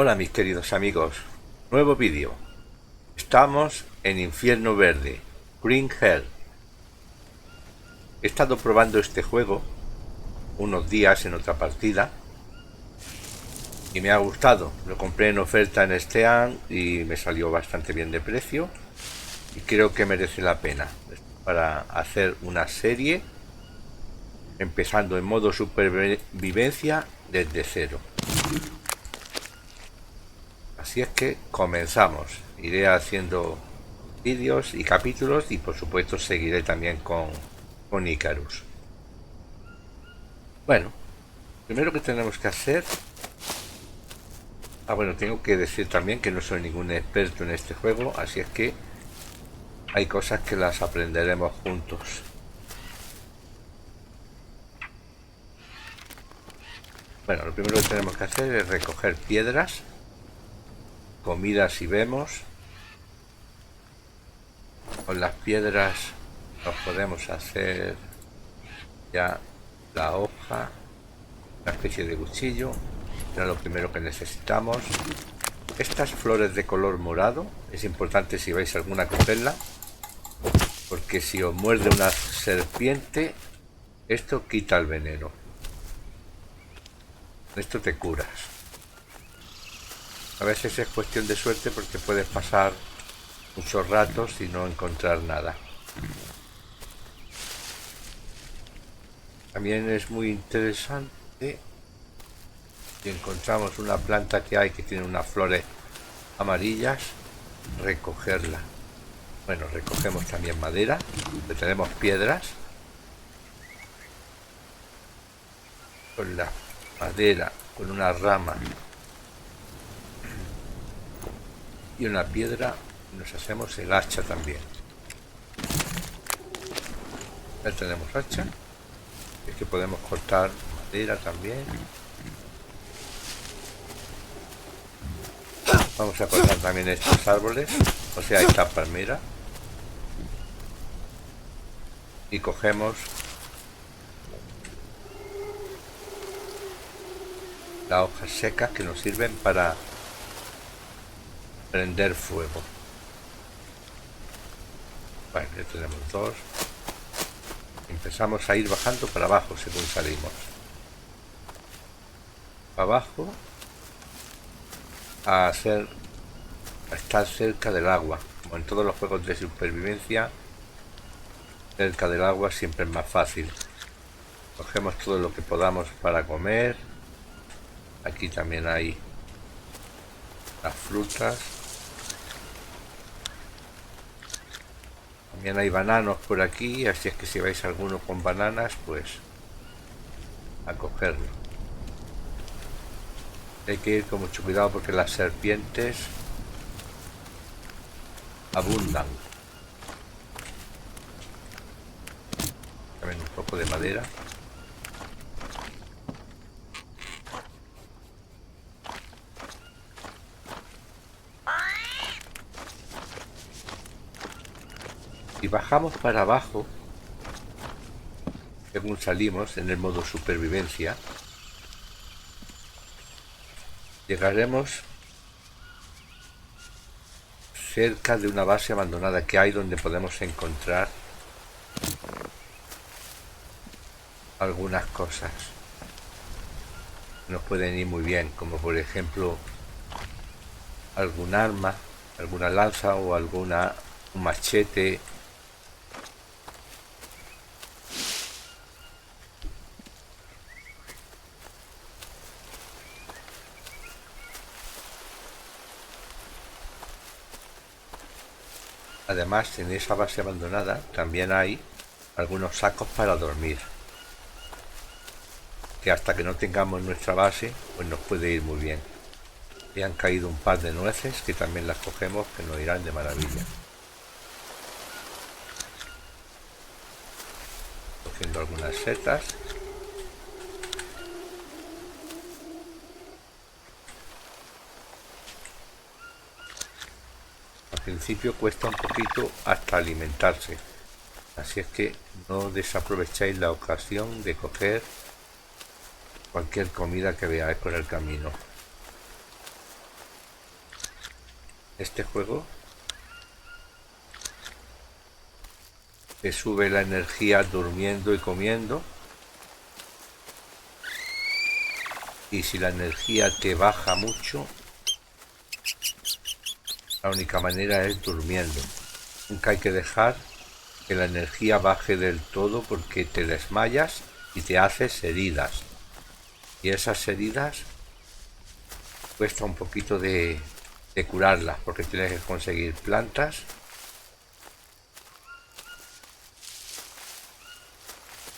Hola mis queridos amigos, nuevo vídeo. Estamos en Infierno Verde, Green Hell. He estado probando este juego unos días en otra partida y me ha gustado. Lo compré en oferta en Steam y me salió bastante bien de precio y creo que merece la pena para hacer una serie empezando en modo supervivencia desde cero. Así es que comenzamos. Iré haciendo vídeos y capítulos y por supuesto seguiré también con Icarus. Bueno, primero que tenemos que hacer... bueno, tengo que decir también que no soy ningún experto en este juego, así es que hay cosas que las aprenderemos juntos. Bueno, lo primero que tenemos que hacer es recoger piedras, comida si vemos. Con las piedras nos podemos hacer ya la hoja, una especie de cuchillo. Era lo primero que necesitamos. Estas flores de color morado, es importante si veis alguna cogerla, porque si os muerde una serpiente, esto quita el veneno. Esto te curas. A veces es cuestión de suerte porque puedes pasar muchos ratos y no encontrar nada. También es muy interesante si encontramos una planta que hay que tiene unas flores amarillas, recogerla. Bueno, recogemos también madera, tenemos piedras. Con la madera, con una rama y una piedra nos hacemos el hacha también. Ya tenemos hacha. Es que podemos cortar madera también. Vamos a cortar también estos árboles, o sea, esta palmera. Y cogemos las hojas secas que nos sirven para prender fuego. Bueno, ya tenemos dos. Empezamos a ir bajando para abajo según salimos. Para abajo a estar cerca del agua. Como en todos los juegos de supervivencia, cerca del agua siempre es más fácil. Cogemos todo lo que podamos para comer. Aquí también hay las frutas. También hay bananos por aquí, así es que si veis alguno con bananas, pues a cogerlo. Hay que ir con mucho cuidado porque las serpientes abundan. También un poco de madera. Y bajamos para abajo, según salimos en el modo supervivencia, llegaremos cerca de una base abandonada que hay donde podemos encontrar algunas cosas. Nos pueden ir muy bien, como por ejemplo algún arma, alguna lanza o un machete. Además, en esa base abandonada también hay algunos sacos para dormir, que hasta que no tengamos nuestra base, pues nos puede ir muy bien. Y han caído un par de nueces que también las cogemos, que nos irán de maravilla. Cogiendo algunas setas. Al principio cuesta un poquito hasta alimentarse, así es que no desaprovecháis la ocasión de coger cualquier comida que veáis por el camino. Este juego te sube la energía durmiendo y comiendo, y si la energía te baja mucho, la única manera es durmiendo. Nunca hay que dejar que la energía baje del todo, porque te desmayas y te haces heridas, y esas heridas cuesta un poquito de curarlas, porque tienes que conseguir plantas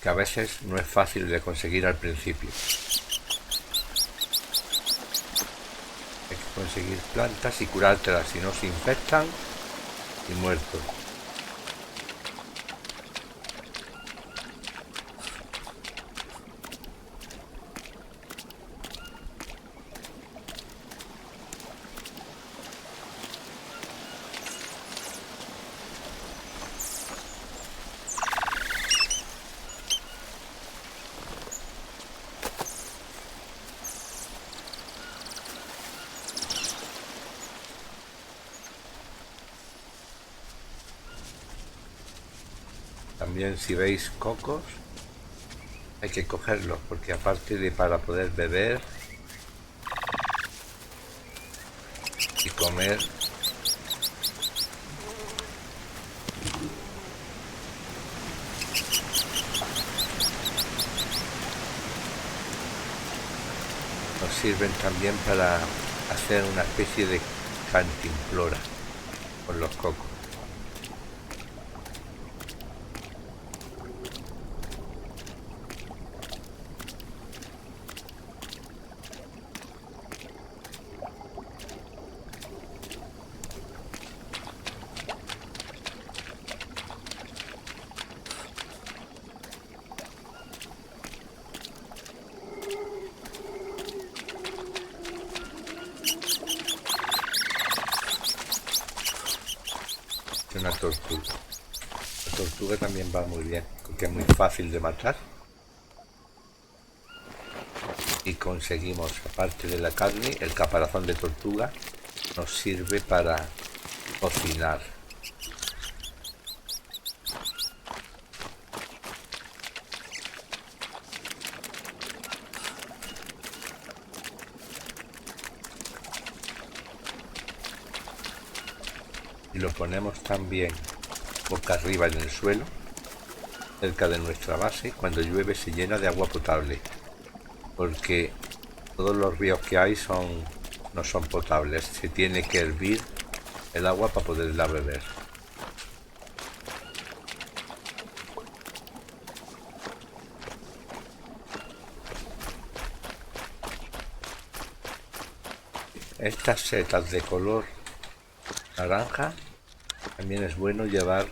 que a veces no es fácil de conseguir al principio. Hay que conseguir plantas y curártelas, si no se infectan y muertos. También, si veis cocos, hay que cogerlos, porque aparte de para poder beber y comer, nos sirven también para hacer una especie de cantimplora con los cocos. Una tortuga. La tortuga también va muy bien, porque es muy fácil de matar. Y conseguimos, aparte de la carne, el caparazón de tortuga nos sirve para cocinar. Y lo ponemos también boca arriba en el suelo, cerca de nuestra base. Cuando llueve se llena de agua potable, porque todos los ríos que hay no son potables. Se tiene que hervir el agua para poderla beber. Estas setas de color naranja también es bueno llevar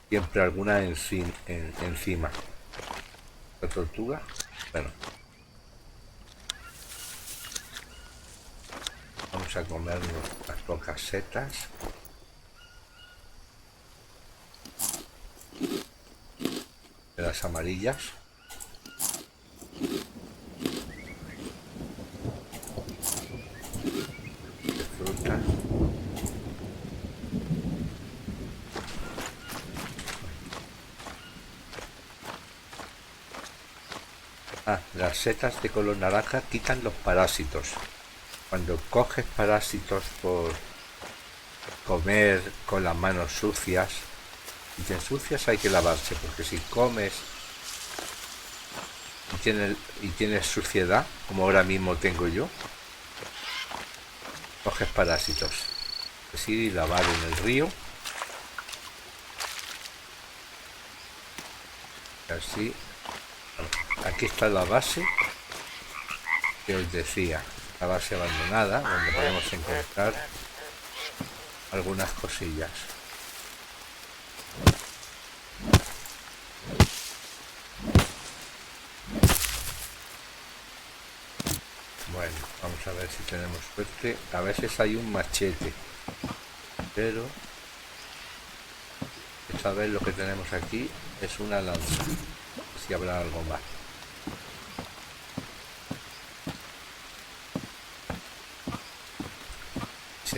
siempre alguna encima. La tortuga, bueno, vamos a comernos las pocas setas. De las amarillas. De fruta. Las setas de color naranja quitan los parásitos. Cuando coges parásitos por comer con las manos sucias, si te ensucias hay que lavarse, porque si comes y tienes suciedad, como ahora mismo tengo yo, coges parásitos. Así, lavar en el río. Así. Aquí está la base que os decía, la base abandonada, donde podemos encontrar algunas cosillas. Bueno, vamos a ver si tenemos suerte. A veces hay un machete, pero esta vez lo que tenemos aquí es una lanza. Si habrá algo más.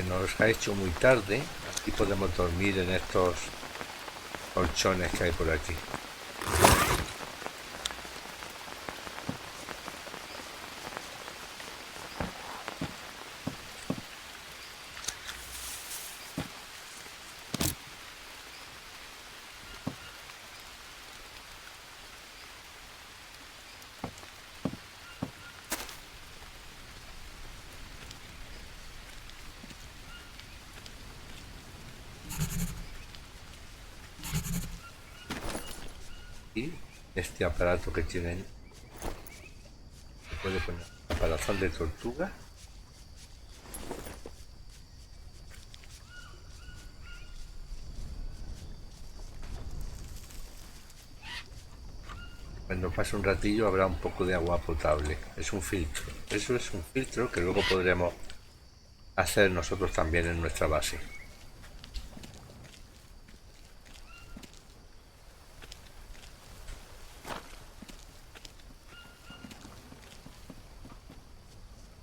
nos ha hecho muy tarde y podemos dormir en estos colchones que hay por aquí. Y este aparato que tienen, se puede poner caparazón de tortuga. Cuando pase un ratillo habrá un poco de agua potable. Es un filtro. Eso es un filtro que luego podremos hacer nosotros también en nuestra base.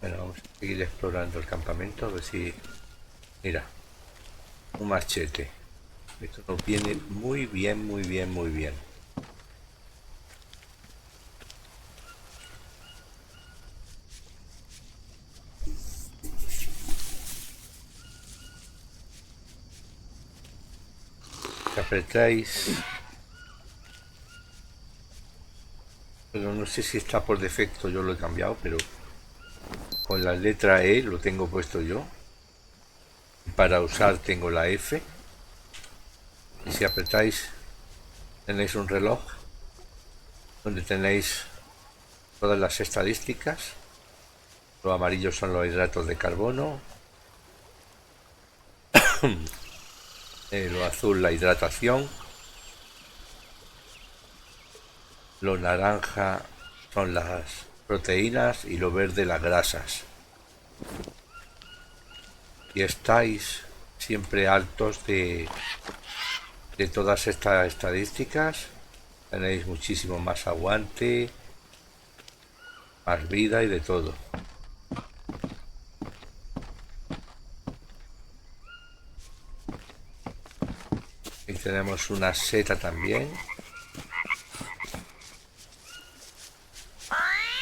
Bueno, vamos a seguir explorando el campamento a ver si... Mira, un machete. Esto nos viene muy bien, muy bien, muy bien. Si apretáis... Pero no sé si está por defecto, yo lo he cambiado, pero con la letra E lo tengo puesto yo. Para usar tengo la F. Y si apretáis tenéis un reloj donde tenéis todas las estadísticas. Los amarillos son los hidratos de carbono. Lo azul la hidratación. Lo naranja son las proteínas y lo verde las grasas. Y estáis siempre altos de todas estas estadísticas. Tenéis muchísimo más aguante, más vida y de todo. Y tenemos una seta también.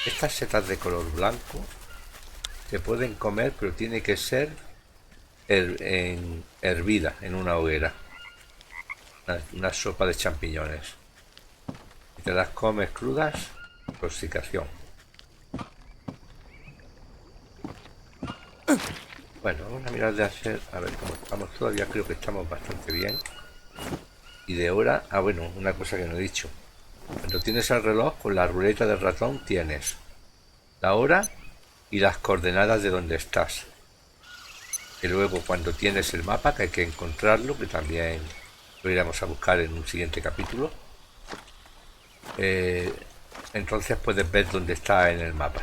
Estas setas de color blanco se pueden comer, pero tiene que ser hervida en una hoguera. Una sopa de champiñones. Si te las comes crudas, intoxicación. Bueno, vamos a mirar de hacer, a ver cómo estamos. Todavía creo que estamos bastante bien. Y de hora, bueno, una cosa que no he dicho. Cuando tienes el reloj, con la ruleta del ratón tienes la hora y las coordenadas de donde estás. Y luego cuando tienes el mapa, que hay que encontrarlo, que también lo iremos a buscar en un siguiente capítulo, entonces puedes ver dónde está en el mapa.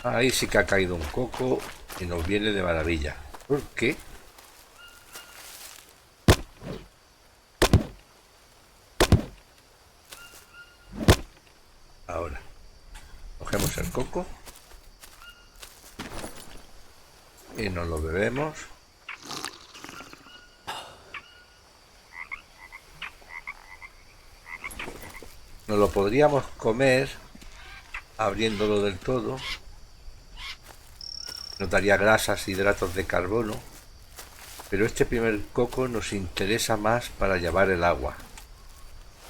Ahí sí que ha caído un coco y nos viene de maravilla. ¿Por qué? Ahora cogemos el coco y nos lo bebemos. Nos lo podríamos comer abriéndolo del todo. Nos daría grasas, hidratos de carbono. Pero este primer coco nos interesa más para llevar el agua.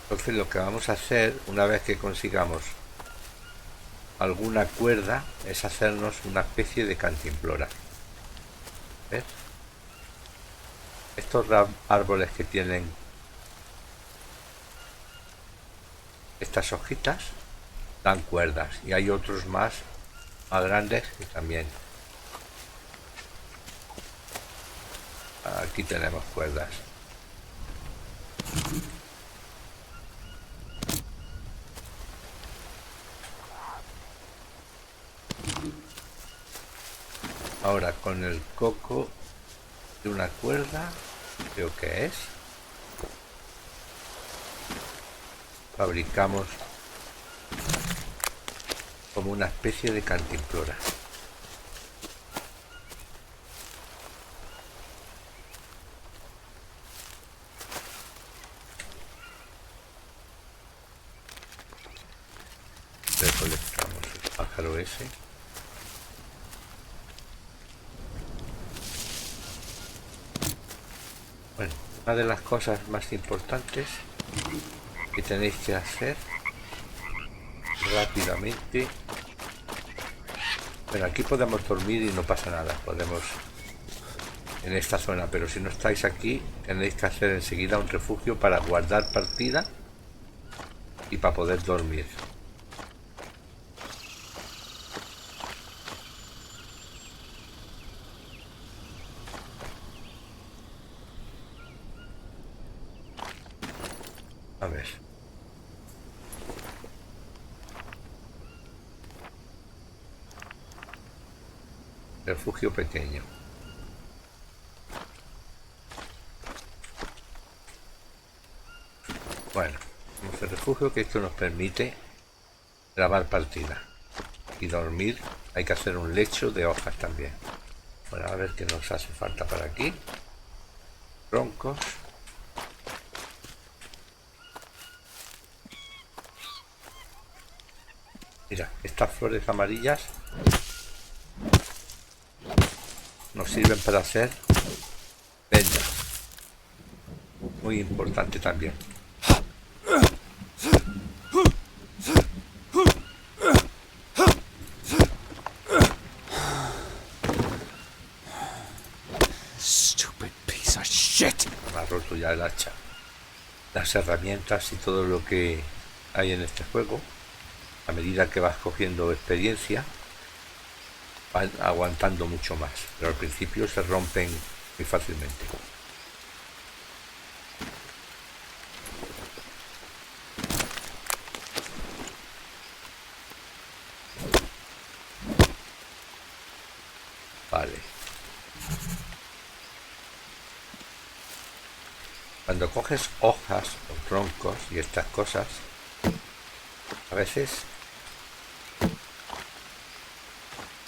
Entonces lo que vamos a hacer, una vez que consigamos alguna cuerda, es hacernos una especie de cantimplora. ¿Ves? Estos árboles que tienen estas hojitas dan cuerdas, y hay otros más grandes que también. Aquí tenemos cuerdas. Ahora con el coco de una cuerda, creo que es, fabricamos como una especie de cantimplora. Recolectamos el pájaro ese. Bueno, una de las cosas más importantes que tenéis que hacer rápidamente. Bueno, aquí podemos dormir y no pasa nada, podemos en esta zona, pero si no estáis aquí tenéis que hacer enseguida un refugio para guardar partida y para poder dormir. A ver. Refugio pequeño. Bueno, vamos al refugio, que esto nos permite grabar partida. Y dormir, hay que hacer un lecho de hojas también. Bueno, a ver qué nos hace falta para aquí. Troncos. Mira, estas flores amarillas nos sirven para hacer vendas. Muy importante también. Stupid piece of shit. Me ha roto ya el hacha. Las herramientas y todo lo que hay en este juego, a medida que vas cogiendo experiencia, van aguantando mucho más, pero al principio se rompen muy fácilmente. Vale. Cuando coges hojas o troncos y estas cosas, a veces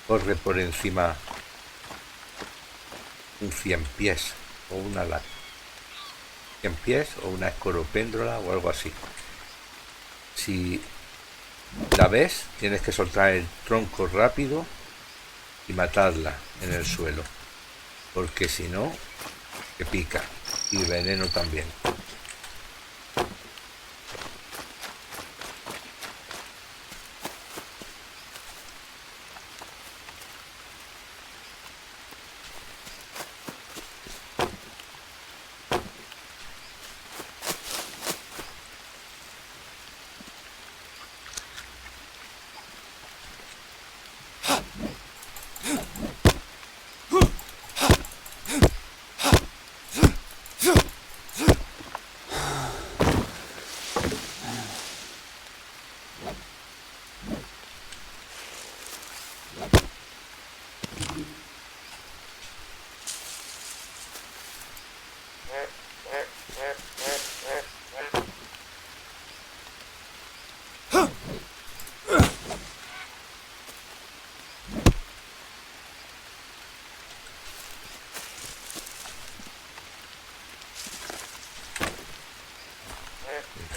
corre por encima un 100 pies o una 100 pies o una escoropéndola o algo así. Si la ves, tienes que soltar el tronco rápido y matarla en el suelo, porque si no, te pica, y veneno también.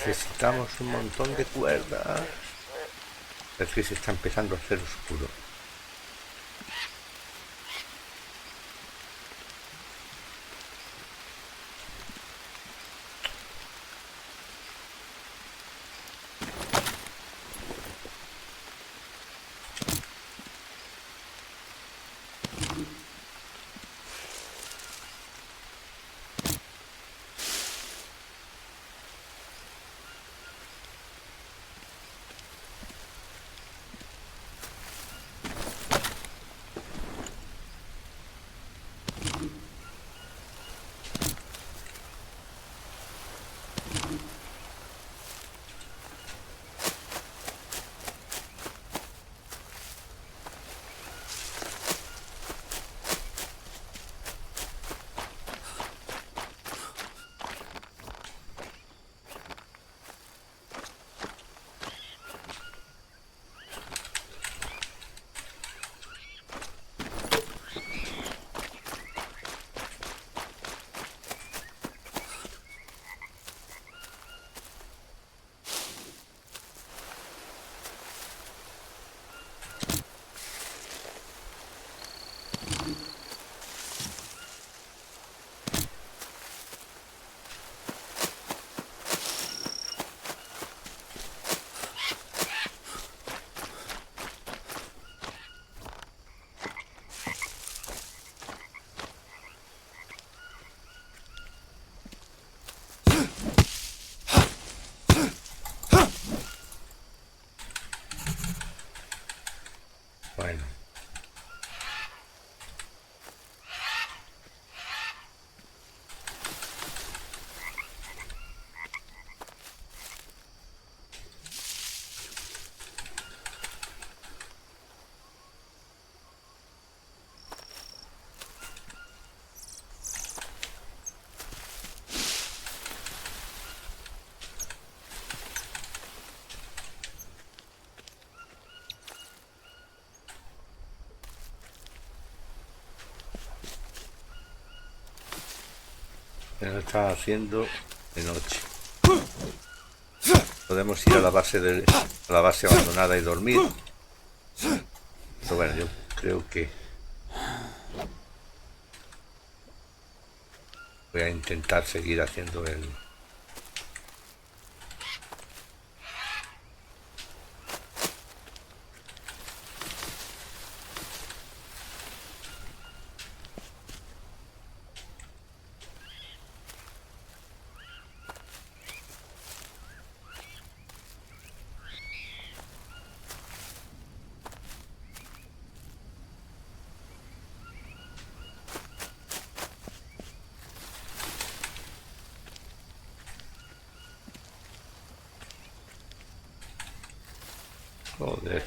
Necesitamos un montón de cuerdas. Es que se está empezando a hacer oscuro. Se nos está haciendo de noche. Podemos ir a la base abandonada y dormir. Pero bueno, yo creo que voy a intentar seguir haciendo el... Joder.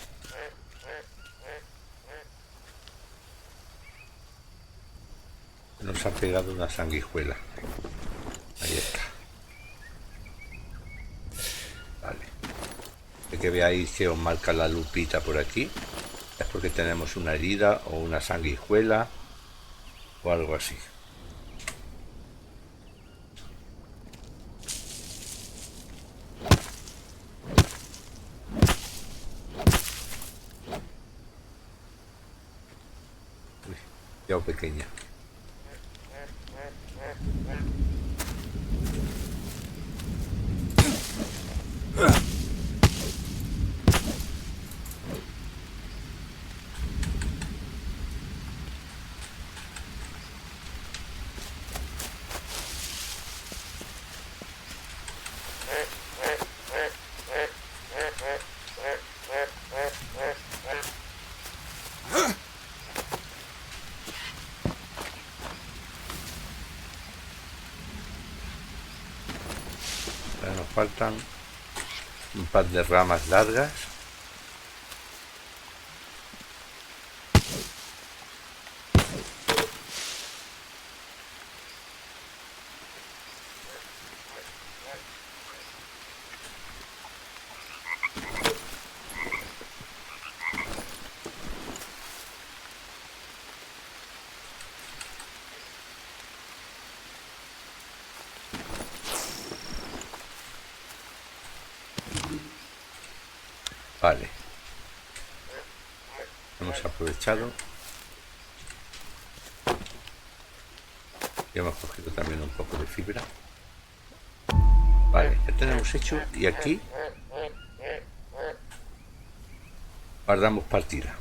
Nos ha pegado una sanguijuela. Ahí está. Vale. De que veáis que os marca la lupita por aquí. Es porque tenemos una herida o una sanguijuela o algo así. Uy, ya pequeña. Nos faltan un par de ramas largas. Vale. Hemos aprovechado. Y hemos cogido también un poco de fibra. Vale, ya tenemos hecho. Y aquí guardamos partida.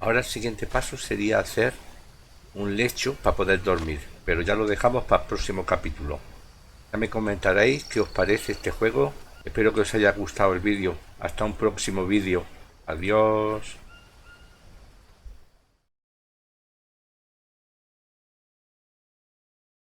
Ahora el siguiente paso sería hacer un lecho para poder dormir. Pero ya lo dejamos para el próximo capítulo. Ya me comentaréis qué os parece este juego. Espero que os haya gustado el vídeo. Hasta un próximo vídeo. Adiós.